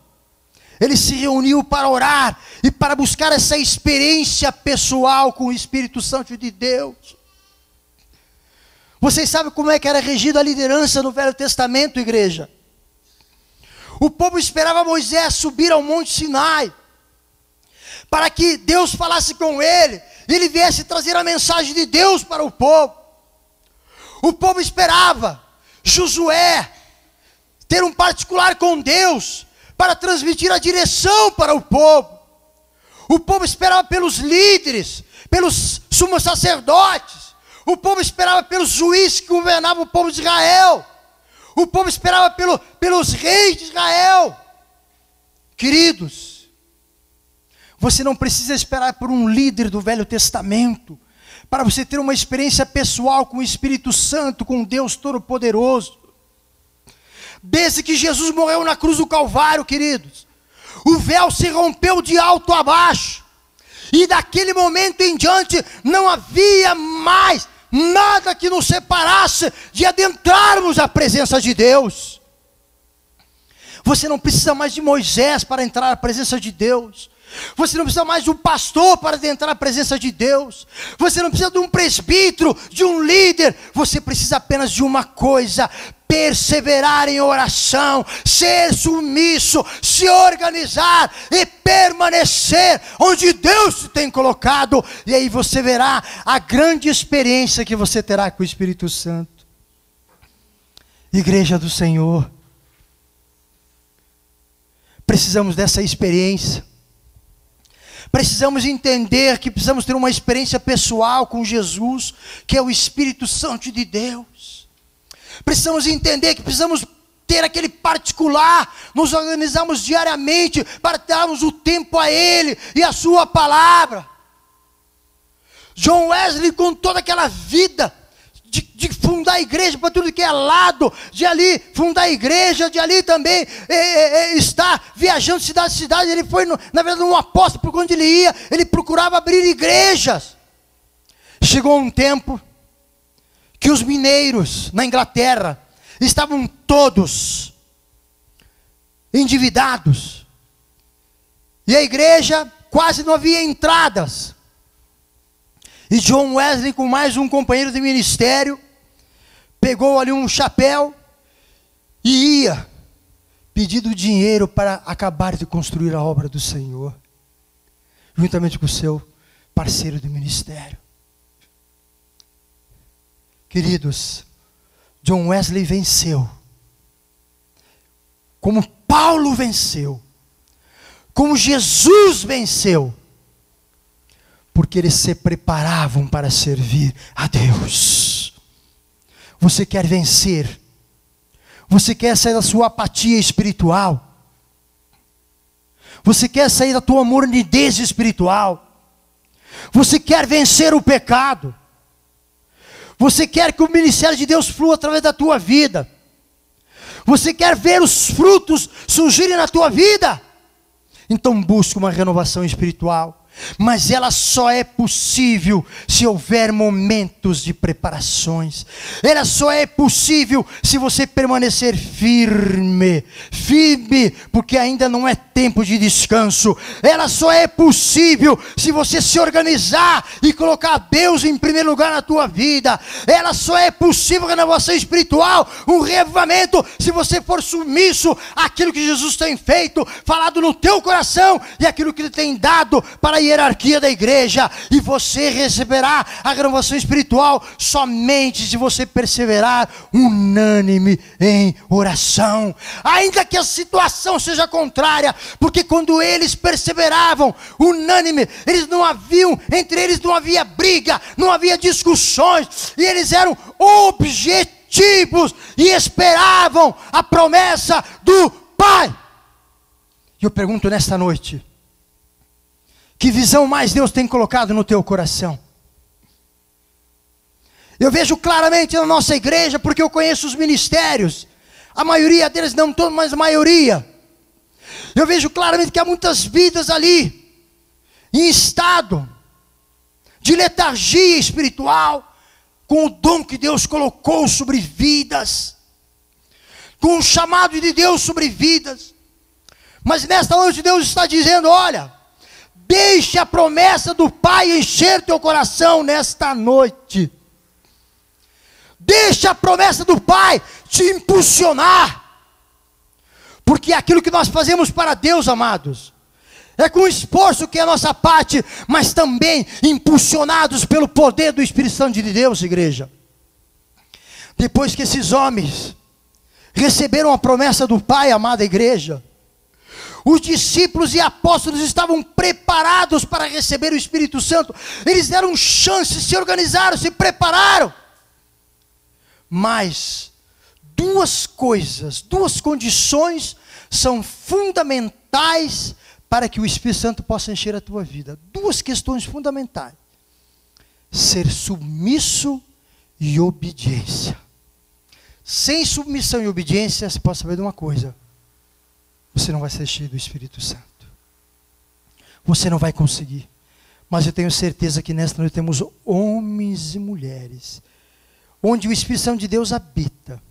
ele se reuniu para orar e para buscar essa experiência pessoal com o Espírito Santo de Deus. Vocês sabem como é que era regida a liderança no Velho Testamento, igreja? O povo esperava Moisés subir ao Monte Sinai, para que Deus falasse com ele, e ele viesse trazer a mensagem de Deus para o povo. O povo esperava Josué ter um particular com Deus, para transmitir a direção para o povo. O povo esperava pelos líderes, pelos sumos sacerdotes. O povo esperava pelos juízes que governavam o povo de Israel. O povo esperava pelos reis de Israel. Queridos, você não precisa esperar por um líder do Velho Testamento para você ter uma experiência pessoal com o Espírito Santo, com Deus Todo-Poderoso. Desde que Jesus morreu na cruz do Calvário, queridos, o véu se rompeu de alto a baixo, e daquele momento em diante não havia mais nada que nos separasse de adentrarmos a presença de Deus. Você não precisa mais de Moisés para entrar na presença de Deus. Você não precisa mais de um pastor para adentrar na presença de Deus. Você não precisa de um presbítero, de um líder. Você precisa apenas de uma coisa: perseverar em oração, ser submisso, se organizar e permanecer onde Deus te tem colocado. E aí você verá a grande experiência que você terá com o Espírito Santo. Igreja do Senhor, precisamos dessa experiência. Precisamos entender que precisamos ter uma experiência pessoal com Jesus, que é o Espírito Santo de Deus. Precisamos entender que precisamos ter aquele particular, nos organizamos diariamente para darmos o tempo a Ele e a Sua palavra. John Wesley, com toda aquela vida de fundar a igreja para tudo que é lado, de ali fundar a igreja, de ali também estar viajando de cidade em cidade. Ele foi, na verdade, um apóstolo, por onde ele ia, ele procurava abrir igrejas. Chegou um tempo que os mineiros na Inglaterra estavam todos endividados, e a igreja quase não havia entradas. E John Wesley, com mais um companheiro de ministério, pegou ali um chapéu e ia pedindo dinheiro para acabar de construir a obra do Senhor, juntamente com o seu parceiro de ministério. Queridos, John Wesley venceu, como Paulo venceu, como Jesus venceu, porque eles se preparavam para servir a Deus. Você quer vencer? Você quer sair da sua apatia espiritual? Você quer sair da tua mornidez espiritual? Você quer vencer o pecado? Você quer que o ministério de Deus flua através da tua vida? Você quer ver os frutos surgirem na tua vida? Então busque uma renovação espiritual. mas ela só é possível se houver momentos de preparações. Ela só é possível se você permanecer firme, porque ainda não é tempo de descanso. Ela só é possível se você se organizar e colocar Deus em primeiro lugar na tua vida. Ela só é possível renovação espiritual, um reavivamento, se você for submisso àquilo que Jesus tem feito, falado no teu coração, e aquilo que Ele tem dado para a hierarquia da igreja. E você receberá a renovação espiritual somente se você perseverar unânime em oração, ainda que a situação seja contrária, porque quando eles perseveravam unânime, entre eles não havia briga, não havia discussões, e eles eram objetivos e esperavam a promessa do Pai. E eu pergunto nesta noite: que visão mais Deus tem colocado no teu coração? Eu vejo claramente na nossa igreja, porque eu conheço os ministérios, a maioria deles, não todos, mas a maioria. Eu vejo claramente que há muitas vidas ali, em estado de letargia espiritual, com o dom que Deus colocou sobre vidas, com o chamado de Deus sobre vidas. Mas nesta noite Deus está dizendo: olha, deixe a promessa do Pai encher teu coração nesta noite. Deixe a promessa do Pai te impulsionar. Porque aquilo que nós fazemos para Deus, amados, é com esforço que é a nossa parte, mas também impulsionados pelo poder do Espírito Santo de Deus, igreja. Depois que esses homens receberam a promessa do Pai, amada igreja, os discípulos e apóstolos estavam preparados para receber o Espírito Santo. Eles deram chance, se organizaram, se prepararam. Mas duas condições são fundamentais para que o Espírito Santo possa encher a tua vida. Duas questões fundamentais: ser submisso e obediência. Sem submissão e obediência, você pode saber de uma coisa: você não vai ser cheio do Espírito Santo. Você não vai conseguir. Mas eu tenho certeza que nesta noite temos homens e mulheres onde o Espírito Santo de Deus habita,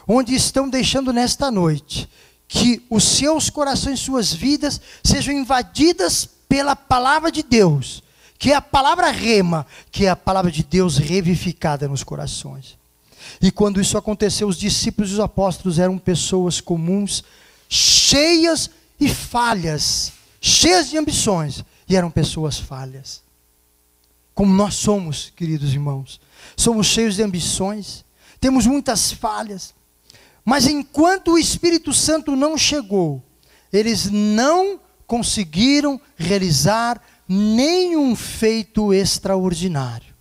onde estão deixando nesta noite que os seus corações, suas vidas sejam invadidas pela palavra de Deus, que é a palavra rema, que é a palavra de Deus revivificada nos corações. E quando isso aconteceu, os discípulos e os apóstolos eram pessoas comuns, cheias e falhas, cheias de ambições, e eram pessoas falhas, como nós somos, queridos irmãos. Somos cheios de ambições, temos muitas falhas, mas enquanto o Espírito Santo não chegou, eles não conseguiram realizar nenhum feito extraordinário.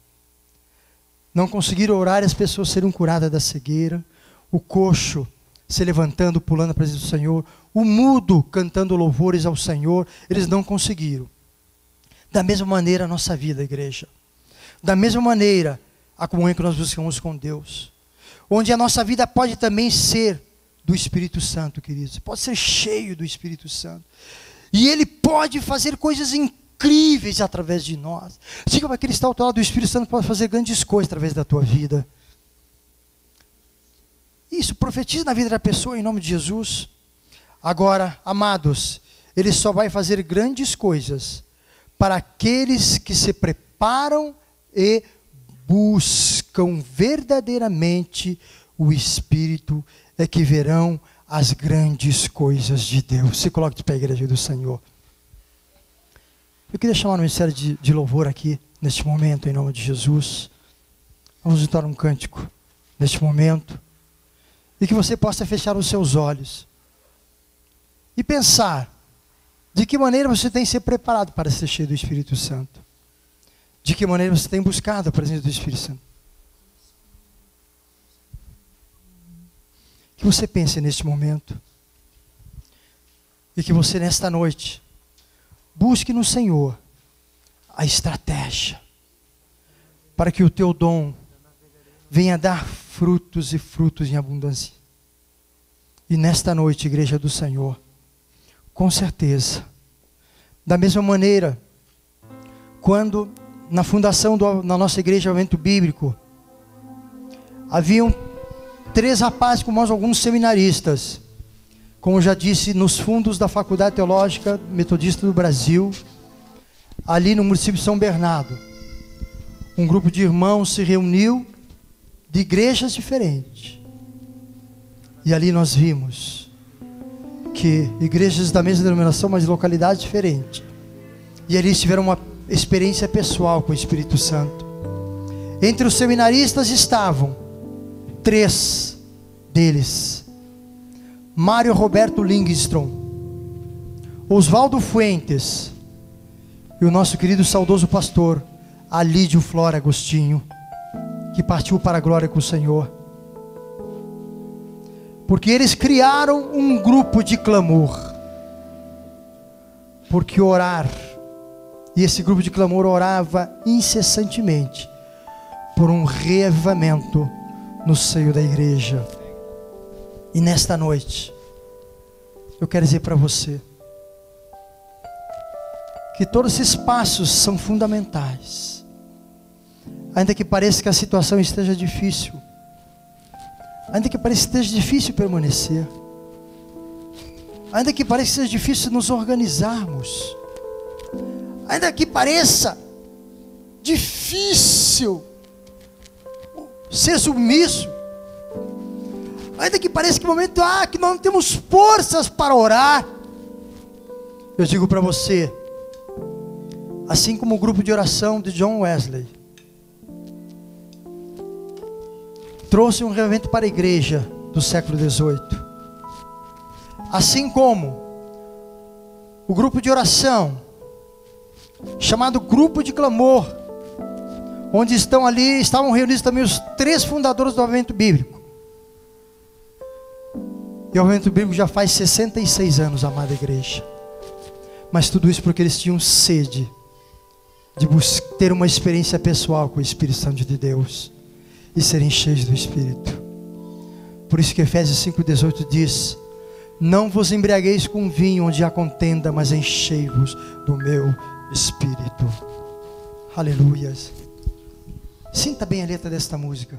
Não conseguiram orar e as pessoas serem curadas da cegueira, o coxo se levantando, pulando na presença do Senhor, o mudo cantando louvores ao Senhor. Eles não conseguiram. Da mesma maneira a nossa vida, igreja. Da mesma maneira a comunhão que nós buscamos com Deus, onde a nossa vida pode também ser do Espírito Santo, queridos. Pode ser cheio do Espírito Santo. E Ele pode fazer coisas incríveis através de nós. Diga para aquele que está ao teu lado: o Espírito Santo pode fazer grandes coisas através da tua vida. Isso, profetiza na vida da pessoa em nome de Jesus. Agora, amados, Ele só vai fazer grandes coisas para aqueles que se preparam e buscam verdadeiramente o Espírito, é que verão as grandes coisas de Deus. Se coloque de pé, igreja do Senhor. Eu queria chamar o ministério de louvor aqui, neste momento, em nome de Jesus. Vamos entoar um cântico, neste momento, e que você possa fechar os seus olhos, e pensar, de que maneira você tem se preparado para ser cheio do Espírito Santo. De que maneira você tem buscado a presença do Espírito Santo. Que você pense neste momento. E que você nesta noite busque no Senhor a estratégia para que o teu dom venha dar frutos e frutos em abundância. E nesta noite, igreja do Senhor, com certeza, da mesma maneira quando na fundação da nossa igreja Avento Bíblico, haviam 3 rapazes como nós, alguns seminaristas, como eu já disse, nos fundos da Faculdade Teológica Metodista do Brasil, ali no município de São Bernardo. Um grupo de irmãos se reuniu de igrejas diferentes. E ali nós vimos que igrejas da mesma denominação, mas de localidades diferentes. E ali eles tiveram uma experiência pessoal com o Espírito Santo. Entre os seminaristas estavam 3 deles: Mário Roberto Lindstrom, Oswaldo Fuentes e o nosso querido saudoso pastor Alídio Flora Agostinho, que partiu para a glória com o Senhor. Porque eles criaram um grupo de clamor. Porque orar, e esse grupo de clamor orava incessantemente por um reavivamento no seio da igreja. E nesta noite, eu quero dizer para você que todos esses passos são fundamentais. Ainda que pareça que a situação esteja difícil, ainda que pareça que esteja difícil permanecer, ainda que pareça que seja difícil nos organizarmos, ainda que pareça difícil ser submisso, ainda que pareça que no momento que nós não temos forças para orar, eu digo para você, assim como o grupo de oração de John Wesley trouxe um reavivamento para a igreja do século XVIII, assim como o grupo de oração chamado grupo de clamor, onde estavam reunidos também os 3 fundadores do Avento Bíblico. E o Avento Bíblico já faz 66 anos, amada igreja. Mas tudo isso porque eles tinham sede de ter uma experiência pessoal com o Espírito Santo de Deus e serem cheios do Espírito. Por isso que Efésios 5,18 diz: não vos embriagueis com vinho onde há contenda, mas enchei-vos do meu Espírito. Aleluias. Sinta bem a letra desta música.